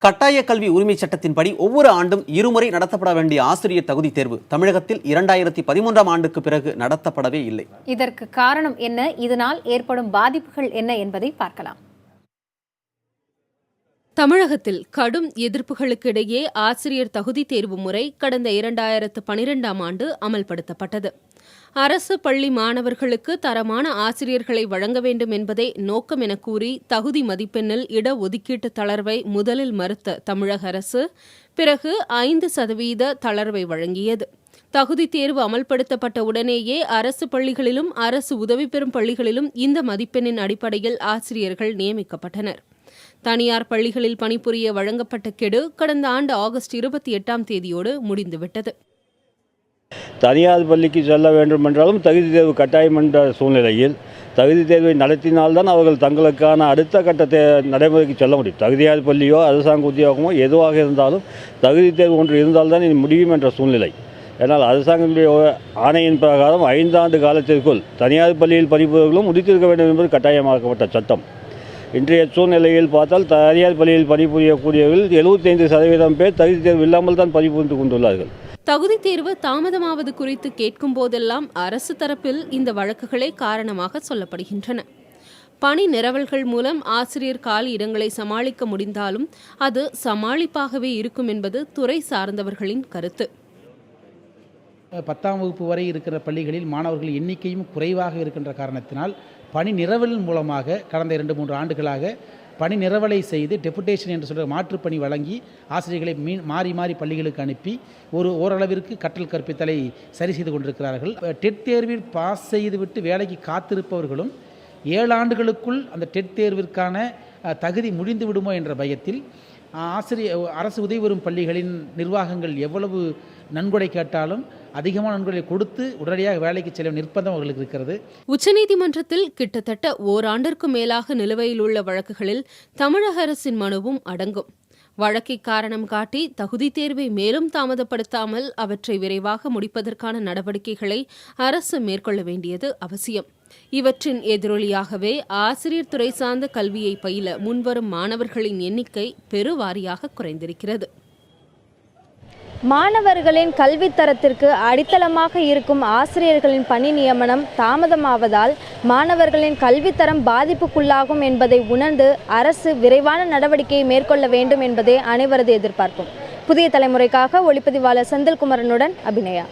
கட்டாய கல்வி உரிமை சட்டத்தின்படி ஒவ்வொரு ஆண்டும் இருமுறை நடத்தப்பட வேண்டிய ஆசிரியர் தகுதி தேர்வு தமிழகத்தில் 2013ஆம் ஆண்டுக்கு பிறகு நடத்தப்படவே இல்லை. இதற்கு காரணம் என்ன, இதனால் ஏற்படும் பாதிப்புகள் என்ன என்பதை பார்க்கலாம். தமிழகத்தில் கடும் எதிர்ப்புகளுக்கிடையே ஆசிரியர் தகுதி தேர்வு முறை கடந்த 2012ஆம் ஆண்டு அமல்படுத்தப்பட்டது. அரசு பள்ளி மாணவர்களுக்கு தரமான ஆசிரியர்களை வழங்க வேண்டும் என்பதே நோக்கம் என கூறி தகுதி மதிப்பெண்ணில் இடஒதுக்கீட்டு தளர்வை முதலில் மறுத்த தமிழக அரசு பிறகு 5% தளர்வை வழங்கியது. தகுதி தேர்வு அமல்படுத்தப்பட்ட உடனேயே அரசு பள்ளிகளிலும் அரசு உதவி பெறும் பள்ளிகளிலும் இந்த மதிப்பெண்ணின் அடிப்படையில் ஆசிரியர்கள் நியமிக்கப்பட்டனர். தனியார் பள்ளிகளில் பணிபுரிய வழங்கப்பட்ட கெடு கடந்த ஆண்டு ஆகஸ்ட் 28ஆம் தேதியோடு முடிந்துவிட்டது. தனியார் பள்ளிக்கு செல்ல வேண்டும் என்றாலும் தகுதி தேர்வு கட்டாயம் என்ற சூழ்நிலையில் தகுதி தேர்வை நடத்தினால்தான் அவர்கள் தங்களுக்கான அடுத்த கட்ட நடைமுறைக்கு செல்ல முடியும். தகுதியார் பள்ளியோ அரசாங்க உத்தியோகமோ எதுவாக இருந்தாலும் தகுதி தேர்வு ஒன்று இருந்தால்தான் இது முடியும் என்ற சூழ்நிலை. ஏன்னால் அரசாங்கத்துடைய ஆணையின் பிரகாரம் 5 ஆண்டு காலத்திற்குள் தனியார் பள்ளியில் பணிபுரிவர்களும் முடித்திருக்க வேண்டும் என்பது கட்டாயமாக்கப்பட்ட சட்டம். இன்றைய சூழ்நிலையில் பார்த்தால் தனியார் பள்ளியில் பணிபுரியக்கூடியவர்கள் 75% பேர் தகுதி தேர்வு இல்லாமல் தான் பணிபுரிந்து கொண்டுள்ளார்கள். தகுதி தேர்வு தாமதமாவது குறித்து கேட்கும் போதெல்லாம் அரசு தரப்பில் இந்த வழக்குகளே காரணமாக சொல்லப்படுகின்றன. பணி நிரவல்கள் மூலம் ஆசிரியர் காலி இடங்களை சமாளிக்க முடிந்தாலும் அது சமாளிப்பாகவே இருக்கும் என்பது துறை சார்ந்தவர்களின் கருத்து. 10ஆம் வகுப்பு வரை இருக்கிற பள்ளிகளில் மாணவர்கள் எண்ணிக்கையும் குறைவாக இருக்கின்ற காரணத்தினால் பணி நிரவல் மூலமாக கடந்த 2-3 ஆண்டுகளாக பணி நிரவலை செய்து டெபுடேஷன் என்று சொல்கிற மாற்றுப்பணி வழங்கி ஆசிரியர்களை மாறி மாறி பள்ளிகளுக்கு அனுப்பி ஓரளவிற்கு கற்றல் கற்பித்தலை சரி செய்து கொண்டிருக்கிறார்கள். டெட் தேர்வில் பாஸ் செய்துவிட்டு வேலைக்கு காத்திருப்பவர்களும் 7 ஆண்டுகளுக்குள் அந்த டெட் தேர்விற்கான தகுதி முடிந்து விடுமோ என்ற பயத்தில் அரசு உதவி பெறும் பள்ளிகளின் நிர்வாகங்கள் எவ்வளவு நன்கொடை கேட்டாலும் அதிகமான நன்கொடை கொடுத்து உடனடியாக வேலைக்கு செல்ல நிர்பந்தம் அவர்களுக்கு இருக்கிறது. உச்சநீதிமன்றத்தில் கிட்டத்தட்ட ஓராண்டிற்கும் மேலாக நிலுவையில் உள்ள வழக்குகளில் தமிழக அரசின் மனுவும் அடங்கும். வழக்கை காரணம் காட்டி தகுதி தேர்வை மேலும் தாமதப்படுத்தாமல் அவற்றை விரைவாக முடிப்பதற்கான நடவடிக்கைகளை அரசு மேற்கொள்ள வேண்டியது அவசியம். இவற்றின் எதிரொலியாகவே ஆசிரியர் துறை சார்ந்த கல்வியை பயில முன்வரும் மாணவர்களின் எண்ணிக்கை பெருவாரியாக குறைந்திருக்கிறது. மாணவர்களின் கல்வித்தரத்திற்கு அடித்தளமாக இருக்கும் ஆசிரியர்களின் பணி நியமனம் தாமதமாவதால் மாணவர்களின் கல்வித்தரம் பாதிப்புக்குள்ளாகும் என்பதை உணர்ந்து அரசு விரைவான நடவடிக்கையை மேற்கொள்ள வேண்டும் என்பதே அனைவரது எதிர்பார்ப்பும். புதிய தலைமுறைக்காக ஒளிப்பதிவாளர் செந்தில்குமரனுடன் அபிநயா.